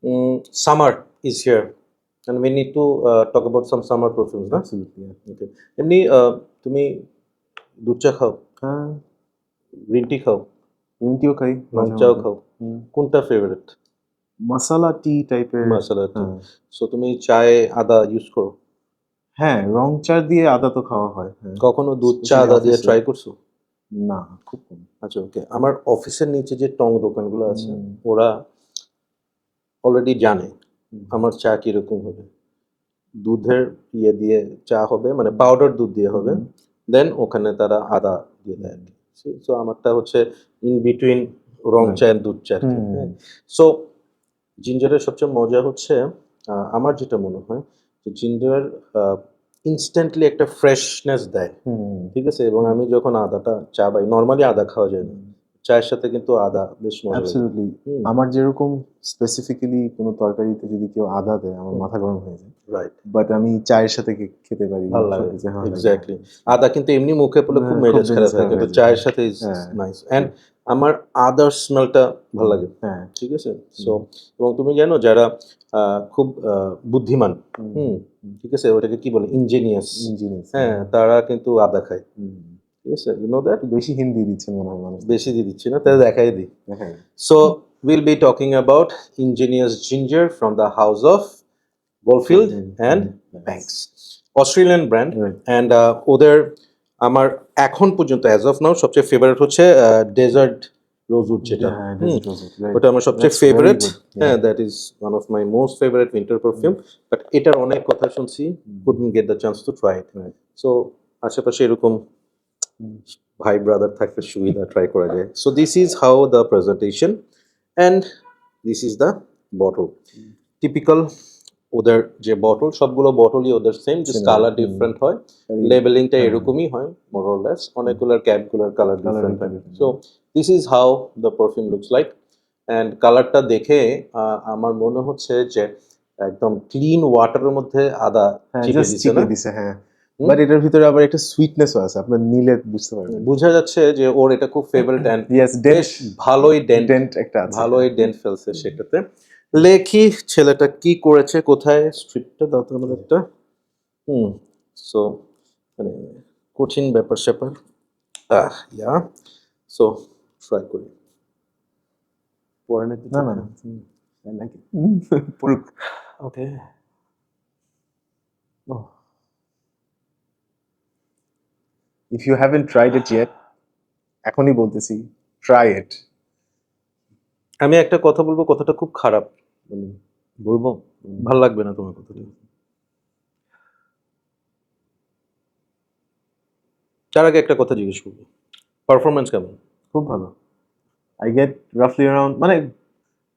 Summer is here, and we need to talk about some summer perfumes, না? Absolutely, yeah. Okay. এমনি তুমি দুধ চা খাও, হ্যাঁ, গ্রিন টি খাও, গ্রিন টিও খাই রং মাঝে চাও মধ্যে। খাও, কোনটা ফেভারিট? মশালা টি টাইপের। মশলা টি। হ্যাঁ। সো তুমি চায়ে আদা ইউজ করো? হ্যাঁ, রং চা দিয়ে আদা তো খাওয়া হয়। হ্যাঁ। কখনো দুধ চা Especially আদা দিয়ে office-এ। ট্রাই করছো? না, খুব কম। আচ্ছা, ওকে। আমার অফিসের নিচে যে টং দোকানগুলো আছে, হুম। ওরা অলরেডি জানে হুম। আমার চা কিরকম হবে। দুধের ইয়ে দিয়ে চা হবে, মানে পাউডার দুধ দিয়ে হবে, দেন ওখানে তারা আদা দিয়ে দেয়। সো আমারটা হচ্ছে ইন বিটুইন রং চা এন্ড দুধ চা। হ্যাঁ। সো জিঞ্জারের সবচেয়ে মজা হচ্ছে, আমার যেটা মনে হয় যে জিঞ্জার ইনস্ট্যান্টলি একটা ফ্রেশনেস দেয়, ঠিক আছে? এবং আমি যখন আদাটা চা বাই, নর্মালি আদা খাওয়া যায় না, চায়ের সাথে কিন্তু আদা বেশ মজা লাগে। অ্যাবসলিউটলি। আমার যেরকম স্পেসিফিক্যালি কোনো তরকারিতে যদি কেউ আদা দেয় আমার মাথা গরম হয়ে যায়, রাইট, বাট আমি চায়ের সাথে খেতে পারি। ভালো লাগে, সবকিছু ভালো লাগে। এক্স্যাক্টলি। আদা কিন্তু এমনি মুখে পড়লে খুব খুব মেজাজ খারাপ মেজাজ হয়, খারাপ কিন্তু হয়ে যায়। চায়ের সাথে ইজ হ্যাঁ। নাইস। অ্যান্ড আমার আদার স্মেলটা ভালো লাগে, হ্যাঁ। ঠিক আছে? সো এবং তুমি জানো যারা খুব বুদ্ধিমান, ঠিক আছে, ওটাকে কি বলে, ইঞ্জিনিয়াস, হ্যাঁ, তারা কিন্তু আদা খায়, ঠিক আছে? You know that. বেশি হিন্দি দিচ্ছেন মনে হয় মানুষ। বেশি দিয়ে দিচ্ছি না, তাহলে দেখাই দিই। হ্যাঁ। So we'll be talking about Ingenious Ginger from the house of Goldfield and Banks, Australian brand, and ওদের আমার এখন পর্যন্ত অ্যাজ অফ নাও সবচেয়ে ফেভারিট হচ্ছে ডেজার্ট রোজউড, যেটা ওটা আমার সবচেয়ে ফেভারিট। হ্যাঁ, that is one of my most favourite winter perfume. But এটার অনেক কথা শুনছি, couldn't get the chance to try it. So আশেপাশে এরকম ভাই ব্রাদার থাকলে সুবিধা ট্রাই করা যায়। So this is how the presentation and this is the bottle. Typical ওদের যে বটল, সবগুলো বটলই ওদের সেম, জাস্ট কালার ডিফারেন্ট হয়, লেবেলিংটা এরকমই হয় মোর অর লেস, অনেকগুলোর ক্যাপগুলোর কালার ডিফারেন্ট হয়। So this is how the perfume looks like. And কালারটা দেখে আমার মনে হচ্ছে যে একদম ক্লিন ওয়াটারের মধ্যে আদা চিপে দিছে, না? হ্যাঁ, বাট এটার ভিতরে আবার একটা সুইটনেসও আছে, আপনার নিলে বুঝতে পারবেন। বোঝা যাচ্ছে যে ওর এটা খুব ফেভারিট, অ্যান্ড বেশ ভালোই ডেন্ট একটা আছে, ভালোই ডেন্ট ফেলছে সেটাতে। লেখি ছেলেটা কি করেছে, কোথায় স্ট্রিপটা দাও তো আমাদের একটা। সো মানে কঠিন ব্যাপার স্যাপার, ইয়া। সো ট্রাই করি। পরে না ওকে। If you haven't tried it yet, এখনই বলতেছি, try it. আমি একটা কথা বলবো, কথাটা খুব খারাপ, বলবো ভাল লাগবে না তোমার কথাটা। তার আগে একটা কথা জিজ্ঞেস করবো, পারফরমেন্স কেমন? খুব ভালো। I get roughly around, মানে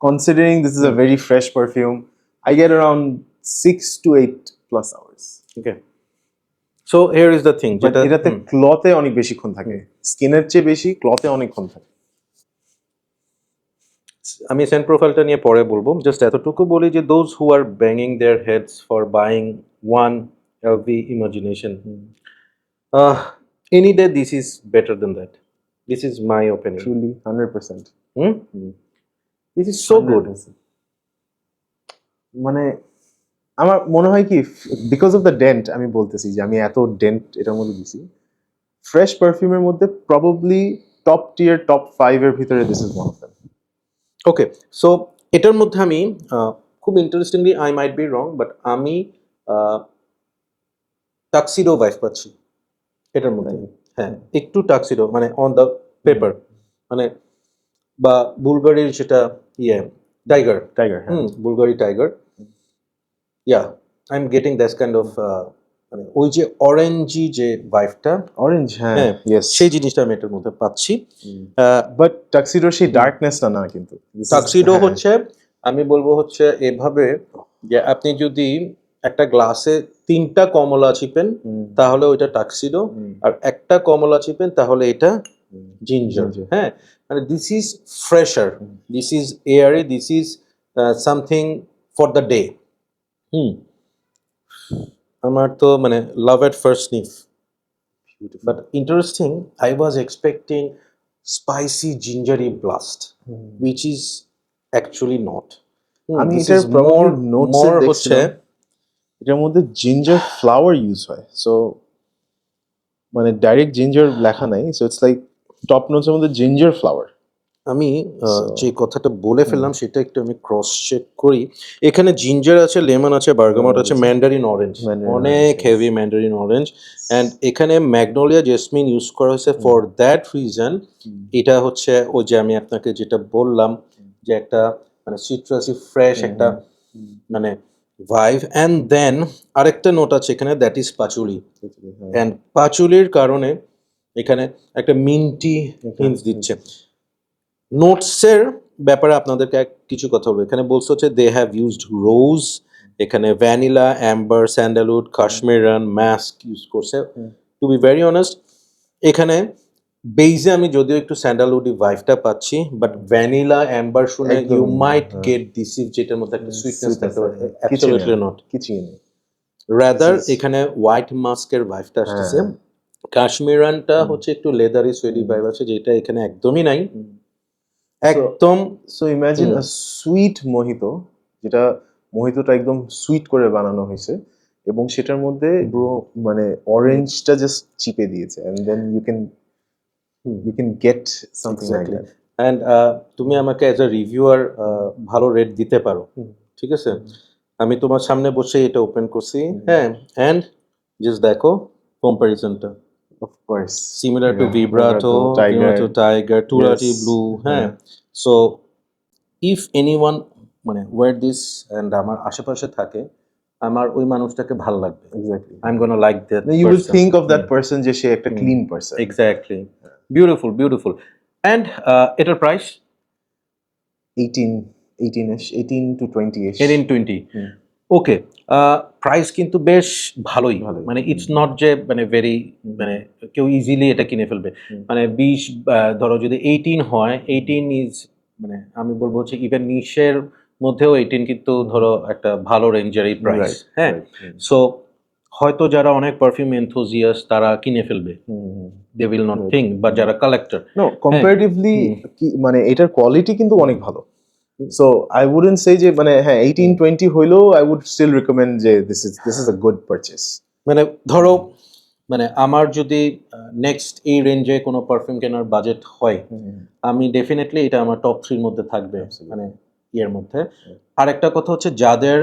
considering this is a very fresh perfume, I get around 6 to 8 plus hours. Okay. So here is the thing, যেটা এটাতে ক্লথে অনেক বেশিক্ষণ থাকে, স্কিনের চেয়ে বেশি ক্লথে অনেকক্ষণ থাকে। আমি সেন্ট প্রোফাইলটা নিয়ে পরে বলবো, জাস্ট এতটুকু বলি যে those who are banging their heads for buying one LV Imagination, any day this is better than that. This is my opinion. Truly 100%. This is so good. মানে আমার মনে হয় কি, বিকজ অফ দ্য ডেন্ট, আমি বলতেছি যে আমি এত ডেন্ট এটার মধ্যে দিছি, ফ্রেশ পারফিউমের মধ্যে প্রবাবলি টপ টিয়ার, টপ 5 এর ভিতরে this is one of them. Okay, so এটার মধ্যে আমি খুব interestingly, I might be wrong, but আমি টাক্সিডো ভাইব পাচ্ছি এটার মধ্যে। হ্যাঁ, একটু টাক্সিডো, মানে অন দ্য পেপার, মানে বা বুলগারির যেটা tiger, Bulgari tiger, yeah, I am getting that kind of, মানে ওই যে অরেঞ্জি যে ভাইবটা, অরেঞ্জ, হ্যাঁ, সেই জিনিসটা আমি এটার মধ্যে পাচ্ছি। বাট টাক্সিডোর সেই ডার্কনেসটা না, কিন্তু টাক্সিডো হচ্ছে, আমি বলবো হচ্ছে এভাবে, যে আপনি যদি একটা গ্লাসে 3টা কমলা চিপেন তাহলে ওইটা টাক্সিডো, আর একটা কমলা চিপেন তাহলে এটা জিঞ্জার। হ্যাঁ, মানে this is fresher, this is airy, this is something for the day. আমার তো মানে love at first sniff. But interesting, I was expecting spicy gingery blast, which is actually not. আমি This এটার is probably notes A more দেখছিলাম। হচ্ছে এটার মধ্যে ginger flower use হয়, সো মানে ডাইরেক্ট জিঞ্জার লেখা নাই, সো ইটস লাইক টপ নোটসের মধ্যে জিঞ্জার ফ্লাওয়ার। আমি So, যে কথাটা বলে ফেললাম সেটা একটু আমি ক্রস চেক করি। এখানে জিঞ্জার আছে, লেমন আছে, বার্গামট আছে, ম্যান্ডারিন অরেঞ্জ, Mandarin অনেক orange, heavy Mandarin orange, and এখানে ম্যাগনোলিয়া জেসমিন ইউজ করা হয়েছে ফর দ্যাট রিজন। এটা হচ্ছে ওই যে আমি আপনাকে যেটা বললাম যে একটা মানে সিট্রাসি ফ্রেশ একটা মানে ভাইভ, অ্যান্ড দেন আরেকটা নোট আছে এখানে, দ্যাট ইজ পাচুলি, অ্যান্ড পাচুলির কারণে এখানে একটা মিন্টি হিন্টস দিচ্ছে। নোটসের ব্যাপারে আপনাদেরকে কিছু কথা বলবো। এখানে বলছে হচ্ছে দে হ্যাভ ইউজড রোজ, এখানে vanilla, amber, sandalwood, cashmeran, musk use করছে। টু বি ভেরি অনেস্ট, এখানে বেইজে আমি যদিও একটু স্যান্ডালউডি ভাইভটা পাচ্ছি, বাট ভ্যানিলা, অ্যাম্বার শুনে একদম ইউ মাইট হ্যাঁ। গেট ডিসিভ, যেটার মধ্যে একটা সুইটনেস থাকতে পারে। কিছুই অ্যাবসলিউটলি নেই, নট, কিছুই নেই। রাদার This is- এখানে হোয়াইট মাস্কের ভাইভটা আসতেছে। হ্যাঁ। কাশ্মীরানটা হচ্ছে একটু লেদারি সুইডি ভাইভ আছে, যেটা এখানে একদমই নাই, একদম। সো ইমাজিন আ সুইট মোহিতো, যেটা মোহিতোটা একদম সুইট করে বানানো হয়েছে এবং সেটার মধ্যে মানে অরেঞ্জটা জাস্ট চিপে দিয়েছে, and then you can get something like Exactly. That. And তুমি আমাকে অ্যাজ আ রিভিউয়ার ভালো রেট দিতে পারো, ঠিক আছে? আমি তোমার সামনে বসে এটা ওপেন করছি, হ্যাঁ, অ্যান্ড জাস্ট দেখো কম্পারিজনটা, of course similar to Vibrato, Tiger, Turathi Blue, হ্যাঁ। সো ইফ এনিওয়ান মানে ওয়ার দিস অ্যান্ড আমার আশেপাশে থাকে, আমার ওই মানুষটাকে ভাল লাগবে। Exactly, I am gonna like that, you will think of that person যে সে একটা clean person. Exactly, beautiful beautiful. And এটার price 18 to 20-ish। 18-20, okay. Price কিন্তু বেশ ভালোই, ভালোই। মানে ইটস নট যে মানে ভেরি মানে কেউ ইজিলি এটা কিনে ফেলবে। মানে 20 ধরো যদি 18 হয়, 18 ইজ মানে আমি বলবো হচ্ছে ইভেন নিশের মধ্যেও 18 কিন্তু ধরো একটা ভালো রেঞ্জেরই প্রাইস, হ্যাঁ। সো হয়তো যারা অনেক পারফিউম এনথুজিয়াস্ট তারা কিনে ফেলবে, দে উইল নট থিঙ্ক, বা যারা কালেক্টর, নো কম্পারেটিভলি মানে এটার কোয়ালিটি কিন্তু অনেক ভালো। সো আই উডন্ট সে যে মানে হ্যাঁ 18-20 হইলেও আই উড স্টিল রিকমেন্ড যে this is a good purchase. মানে ধরো মানে আমার যদি নেক্সট এই রেঞ্জে কোনো পারফিউম কেনার বাজেট হয়, আমি ডেফিনেটলি এটা আমার টপ 3 মধ্যে থাকবে, মানে এর মধ্যে। আরেকটা কথা হচ্ছে যাদের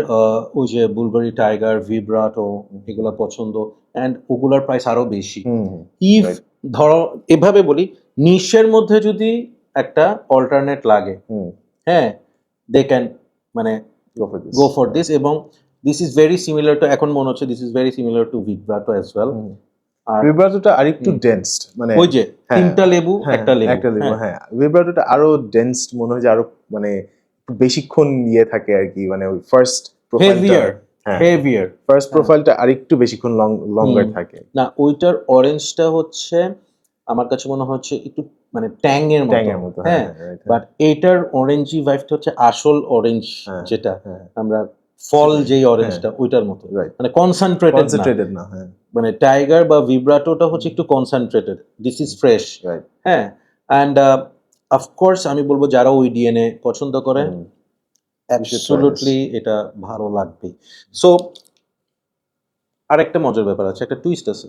ওই যে বুলগারি টাইগার, ভিব্রাটো এগুলো পছন্দ, অ্যান্ড ওগুলার প্রাইস আরো বেশি। ইফ ধরো এভাবে বলি, নিশের মধ্যে যদি একটা অল্টারনেট লাগে, হ্যাঁ, দে ক্যান মানে গো ফর দিস, এবং this is very similar to, এখন মনে হচ্ছে this is very similar to Vibrato as well. আর ভিব্রাটোটা আরেকটু ডেন্সড, মানে ওই যে তিনটা লেবু একটা লেবু, হ্যাঁ ভিব্রাটোটা আরো ডেন্সড মনে হয় যে আরো মানে বেশিক্ষণ ইয়ে থাকে আর কি, মানে ওই ফার্স্ট হেভিয়ার, হেভিয়ার ফার্স্ট প্রোফাইলটা আরেকটু বেশিক্ষণ লঙ্গার থাকে। না, ওইটার অরেঞ্জটা হচ্ছে আমার কাছে মনে হচ্ছে একটু মানে ট্যাং এর মতো, হ্যাঁ, বাট এইটার অরেঞ্জি ভাইবটা হচ্ছে আসল অরেঞ্জ, যেটা আমরা ফল যেই অরেঞ্জটা ওইটার মতো, মানে কনসেন্ট্রেটেড না, মানে টাইগার বা ভিব্রাটোটা হচ্ছে একটু কনসেন্ট্রেটেড, দিস ইজ ফ্রেশ, হ্যাঁ। অ্যান্ড অফকোর্স আমি বলবো যারা ওই ডিএনএ পছন্দ করে অ্যাবসলিউটলি এটা ভালো লাগবে। সো আরেকটা মজার ব্যাপার আছে, একটা টুইস্ট আছে।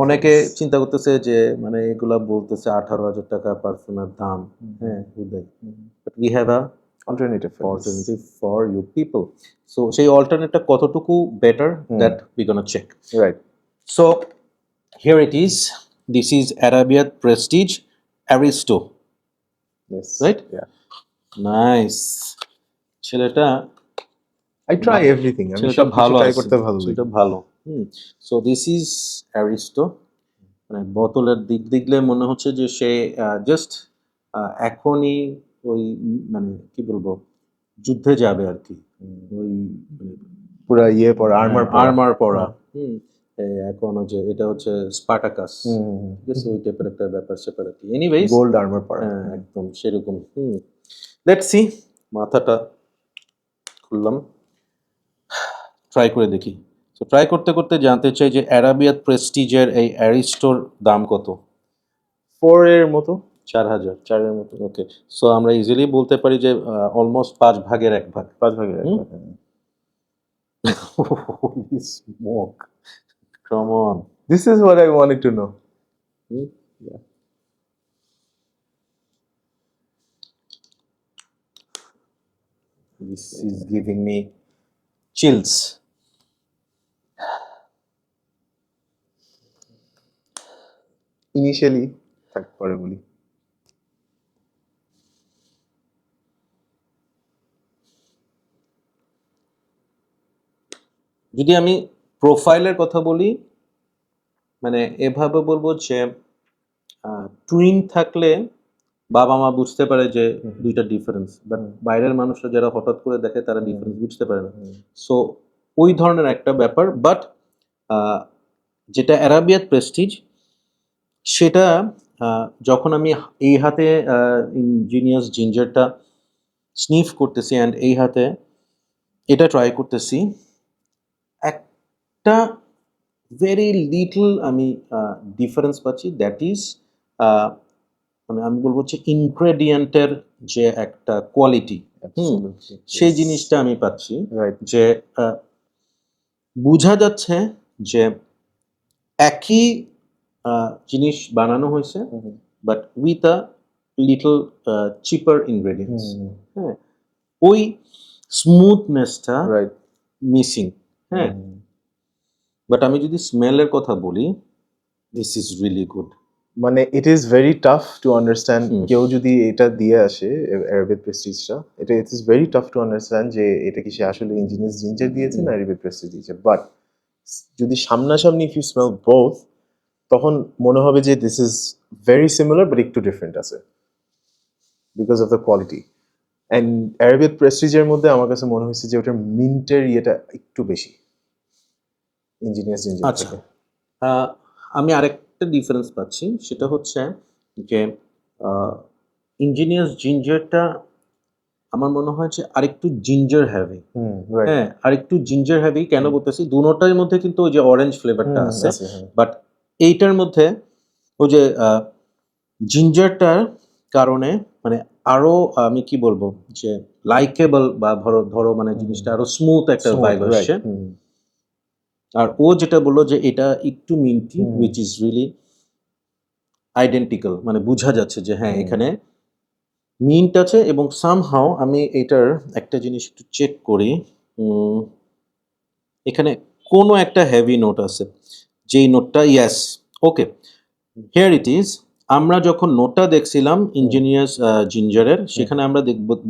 অনেকে চিন্তা করতেছে যে মানে এগুলা বলতেছে 18,000 টাকা পারফিউমের দাম, হ্যাঁ, but we have a alternative for you people. So সেই অল্টারনেটটা কতটুকু better, that we gonna check. Right. So here it is. This is Arabiat Prestige Aristo. Yes. Right? Yeah. Nice. ছেলেটা I try everything. আমি ছেলেটা সব ভালো try আছে, করতে ভালো লাগে। ছেলেটা ভালো। So this is Aristo. মানে বোতলের দিক দেখলে মনে হচ্ছে যে সে জাস্ট এখনই ওই মানে কি বলবো যুদ্ধে যাবে আর কি, ওই পুরো ইয়ে পরা আর্মার পরা, এখন যে এটা হচ্ছে স্পার্টাকাস, ঠিক আছে, ওই টাইপের একটা ব্যাপার স্যাপার আর কি। এনিওয়েজ গোল্ড আর্মার পরা, একদম সেরকম। লেটস সি, মাথাটা খুললাম, ট্রাই করে দেখি। তো ট্রাই করতে করতে জানতে চাই যে অ্যারাবিয়াত প্রেস্টিজের এই অ্যারিস্টোর দাম কত? 4 এর মতো, 4,000 4-এর মতো, ওকে, সো আমরা ইজিলি বলতে পারি যে অলমোস্ট 5 ভাগের 1 ভাগ। 5 ভাগের এক হুম? ভাগ, হ্যাঁ। Holy smoke, come on. This is what I wanted to know. Hmm? Yeah. This is giving me chills. Initially, থাক পরে বলি। যদি আমি প্রোফাইলের কথা বলি, মানে এভাবে বলবো যে টুইন থাকলে বাবা মা বুঝতে পারে যে দুইটা ডিফারেন্স, বাট বাইরের মানুষরা যারা হঠাৎ করে দেখে তারা ডিফারেন্স বুঝতে পারে না। সো ওই ধরনের একটা ব্যাপার। বাট যেটা অ্যারাবিয়াত প্রেস্টিজ, সেটা যখন আমি এই হাতে ইঞ্জিনিয়ার্স জিঞ্জারটা স্নিফ করতেছি অ্যান্ড এই হাতে এটা ট্রাই করতেছি, একটা ভেরি লিটল আমি ডিফারেন্স পাচ্ছি। দ্যাট ইজ মানে আমি বলবো যে ইনগ্রেডিয়েন্টের যে একটা কোয়ালিটি, Absolutely. সেই Yes. জিনিসটা আমি পাচ্ছি। Right. যে বোঝা যাচ্ছে যে একই জিনিস বানানো হয়েছে, but with a little cheaper ingredients. হ্যাঁ, ওই স্মুথনেসটা Right. মিসিং। হ্যাঁ, বাট আমি যদি স্মেলের কথা বলি, দিস ইজ রিয়েলি গুড। মানে it is very tough to understand, hmm. কেউ যদি এটা দিয়ে আসে অ্যারাবিক প্রেস্টিজটা, এটা it is very tough to understand যে এটা কি সে আসলে ইঞ্জিনিয়ার্স জিঞ্জার দিয়েছে না অ্যারাবিক প্রেস্টিজ দিয়েছে। বাট যদি সামনাসামনি ইফ ইউ স্মেল বোথ, তখন মনে হবে যে this is very similar but একটু ডিফারেন্ট আছে because of the quality. And Arabic প্রেস্টিজের মধ্যে আমার কাছে মনে হয়েছে যে ওটার মিন্টের ইয়েটা একটু বেশি ইঞ্জিনিয়ার্স জিঞ্জার আচ্ছা, থেকে। আমি আরেকটা ডিফারেন্স পাচ্ছি, সেটা হচ্ছে যে ইঞ্জিনিয়ার্স জিঞ্জারটা আমার মনে হয় যে আরেকটু জিঞ্জার হ্যাভি। রাইট। হ্যাঁ, আরেকটু জিঞ্জার হ্যাভি। কেন বলতেছি, দুটোটার মধ্যে কিন্তু ওই যে অরেঞ্জ ফ্লেভারটা আছে, বাট এইটার মধ্যে ওই যে জিঞ্জারটার কারণে মানে আরো আমি কি বলবো যে লাইকেবল বা ধরো মানে জিনিসটা আরো স্মুথ একটা ভাইব আসছে। আর ও যেটা বললো যে এটা একটু minty, which is really identical, মানে বোঝা যাচ্ছে যে হ্যাঁ এখানে মিন্ট আছে। এবং সামহাও আমি এটার একটা জিনিস একটু চেক করি, এখানে কোনো একটা হেভি নোট আছে, যেই নোটটা, yes, okay, here it is. আমরা যখন নোটটা দেখছিলাম ইঞ্জিনিয়ার্স জিঞ্জারের, সেখানে আমরা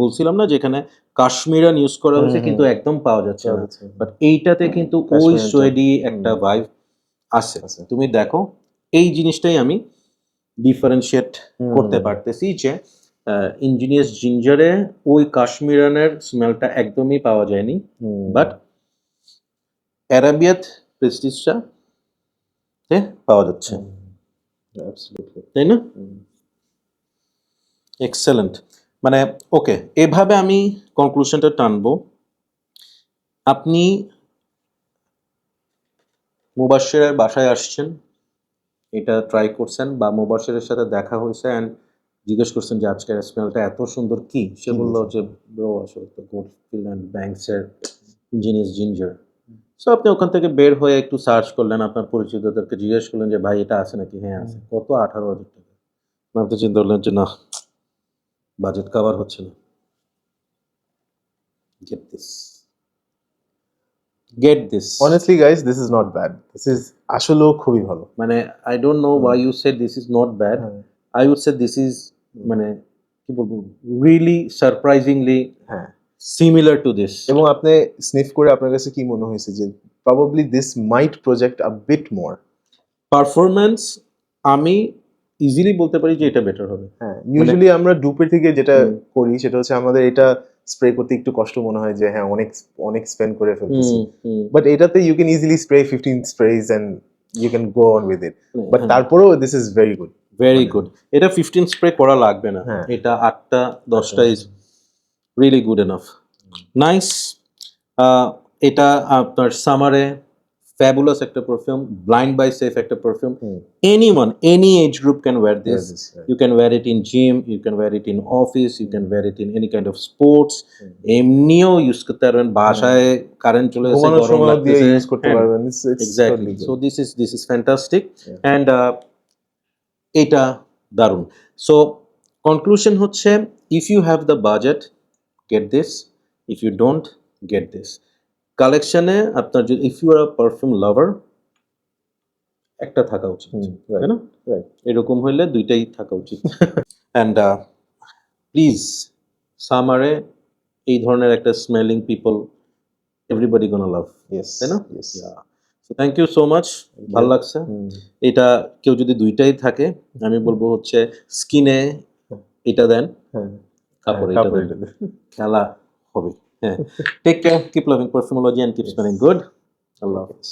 বলছিলাম না যে এখানে কাশ্মীরান ইউজ করা হয়েছে, কিন্তু একদম পাওয়া যাচ্ছে না। বাট এইটাতে কিন্তু ওই সোয়েডি একটা ভাইব আছে। তুমি দেখো, এই জিনিসটাই আমি ডিফারেন্সিয়েট করতে পারতেছি যে ইঞ্জিনিয়ার্স জিঞ্জারে ওই কাশ্মীরানের স্মেলটা একদমই পাওয়া যায়নি, বাট অ্যারাবিয়াত প্রেস্টিজটা পাওয়া যাচ্ছে। তাই না? এক্সেলেন্ট। মানে ওকে, এভাবে আমি কনক্লুশনটা টানবো। আপনি মুবাশশিরের বাসায় আসছেন, এটা ট্রাই করছেন, বা মুবাশশিরের সাথে দেখা হয়েছে অ্যান্ড জিজ্ঞেস করছেন যে আজকের স্মেলটা এত সুন্দর কি? সে বললো যে ব্রো আসলে তো গোল্ডফিল্ড অ্যান্ড ব্যাংকসের ইঞ্জিনিয়ার্স জিঞ্জার। সো আপনি ওখান থেকে বের হয়ে একটু সার্চ করলেন, আপনার পরিচিতদেরকে জিজ্ঞেস করলেন যে ভাই এটা আছে নাকি? হ্যাঁ আছে। কত? 18,000 টাকা। আপনি চিন্তা করলেন যে না, বাজেট কভার হচ্ছে না। Get this. Honestly guys, this is not bad. This is আসলেও খুবই ভালো। মানে I don't know why you said this is not bad. I would say this is মানে কি বলবো, really surprisingly similar to this. এবং আপনি স্নিফ করে আপনার কাছে কি মনে হয়েছে যে probably this might project a bit more performance? আমি ইজিলি বলতে পারি যে এটা বেটার হবে। হ্যাঁ, ইউজুয়ালি আমরা ডুপের থেকে যেটা করি সেটা হচ্ছে আমাদের এটা স্প্রে করতে একটু কষ্ট মনে হয় যে হ্যাঁ অনেক অনেক স্পেন্ড করে ফেলতেছি, বাট এটাতে you can easily spray 15 sprays and you can go on with it. But তারপরেও this is very good, very good. এটা 15 স্প্রে করা লাগবে না, এটা 8টা 10টা is really good enough. Nice. এটা আপনার সামারে ফ্যাবুলাস একটা পারফিউম, ব্লাইন্ড বাই সেফ একটা perfume. Hmm. Anyone, any age group can wear Yeah, this. this, right. You can wear it in gym, you can wear it in office, you can wear it in any kind of sports. এমনিও use করতে পারবেন, বাসায় current চলে গেছে, ঘুমানোর গরম সময় দিয়ে লাগতেছে। ইউজ করতে পারবেন। It's exactly. totally so good. This is fantastic Yeah. And এটা দারুণ। সো কনক্লুশন হচ্ছে, if you have the budget, get this, if you don't, get this. কালেকশনে আপনার যদি, if you are a perfume lover, একটা থাকা উচিত, তাই না? Right. এরকম হইলে দুইটাই থাকা উচিত। অ্যান্ড প্লিজ সামারে এই ধরনের একটা smelling people everybody gonna love, Yes. তাই না? Yes. So thank you so much, ভালো লাগছে। হুম। এটা কেউ যদি দুইটাই থাকে, আমি বলবো হচ্ছে স্কিনে এটা দেন, হ্যাঁ। কাপড়ে এটা কাপড় দেন, এটা দেন। খেলা হবে। হ্যাঁ, take care, keep loving perfumology and keep smelling good. আল্লাহ হাফেজ।